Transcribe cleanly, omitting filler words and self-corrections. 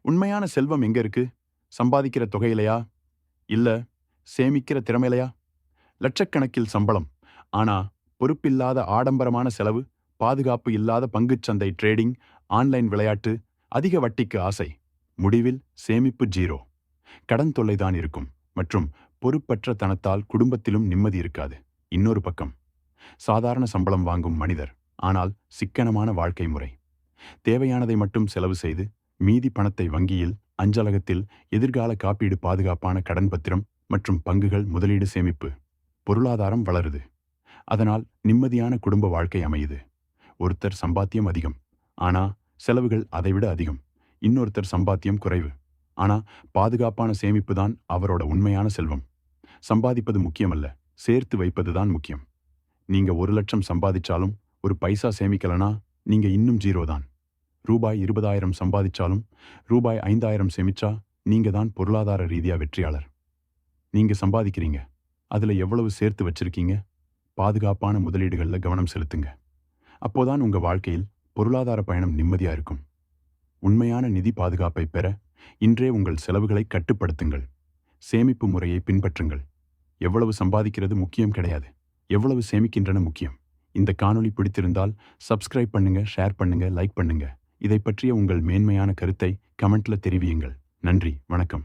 உண்மையான செல்வம் எங்க இருக்கு? சம்பாதிக்கிற தொகையிலையா? இல்ல சேமிக்கிற திறமையிலையா? லட்சக்கணக்கில் சம்பளம். ஆனா பொறுப்பில்லாத ஆடம்பரமான செலவு, பாதுகாப்பு இல்லாத பங்குச்சந்தை ட்ரேடிங், ஆன்லைன் விளையாட்டு, அதிக வட்டிக்கு ஆசை. முடிவில் சேமிப்பு ஜீரோ. கடன் தொல்லைதான் இருக்கும். மற்றும் பொறுப்பற்ற தனத்தால் குடும்பத்திலும் நிம்மதி இருக்காது. இன்னொரு பக்கம், சாதாரண சம்பளம் வாங்கும் மனிதர். ஆனால் சிக்கனமான வாழ்க்கை முறை. தேவையானதை மட்டும் செலவு செய்து, மீதி பணத்தை வங்கியில், அஞ்சலகத்தில், எதிர்கால காப்பீடு, பாதுகாப்பான கடன் பத்திரம் மற்றும் பங்குகள் முதலீடு சேமிப்பு. பொருளாதாரம் வளருது. அதனால் நிம்மதியான குடும்ப வாழ்க்கை அமையுது. ஒருத்தர் சம்பாத்தியம் அதிகம், ஆனா செலவுகள் அதைவிட அதிகம். இன்னொருத்தர் சம்பாத்தியம் குறைவு, ஆனா பாதுகாப்பான சேமிப்பு தான் அவரோட உண்மையான செல்வம். சம்பாதிப்பது முக்கியமல்ல, சேர்த்து வைப்பதுதான் முக்கியம். நீங்க 1,00,000 சம்பாதிச்சாலும் ஒரு பைசா சேமிக்கலனா நீங்க இன்னும் ஜீரோ தான். ரூபாய் 20,000 சம்பாதிச்சாலும் ரூபாய் 5,000 சேமிச்சா நீங்க தான் பொருளாதார ரீதியா வெற்றியாளர். நீங்க சம்பாதிக்கிறீங்க, அதுல எவ்வளவு சேர்த்து வச்சிருக்கீங்க? பாதுகாப்பான முதலீடுகள்ல கவனம் செலுத்துங்க. அப்போதான் உங்க வாழ்க்கையில் பொருளாதார பயணம் நிம்மதியா இருக்கும். உண்மையான நிதி பாதுகாப்பை பெற இன்றே உங்கள் செலவுகளை கட்டுப்படுத்துங்கள். சேமிப்பு முறையை பின்பற்றுங்கள். எவ்வளவு சம்பாதிக்கிறது முக்கியம் கிடையாது, எவ்வளவு சேமிக்கின்றன முக்கியம். இந்த காணொளி பிடித்திருந்தால் சப்ஸ்கிரைப் பண்ணுங்க, ஷேர் பண்ணுங்க, லைக் பண்ணுங்க. இதை பற்றிய உங்கள் மேன்மையான கருத்தை கமெண்ட்ல தெரிவியுங்கள். நன்றி, வணக்கம்.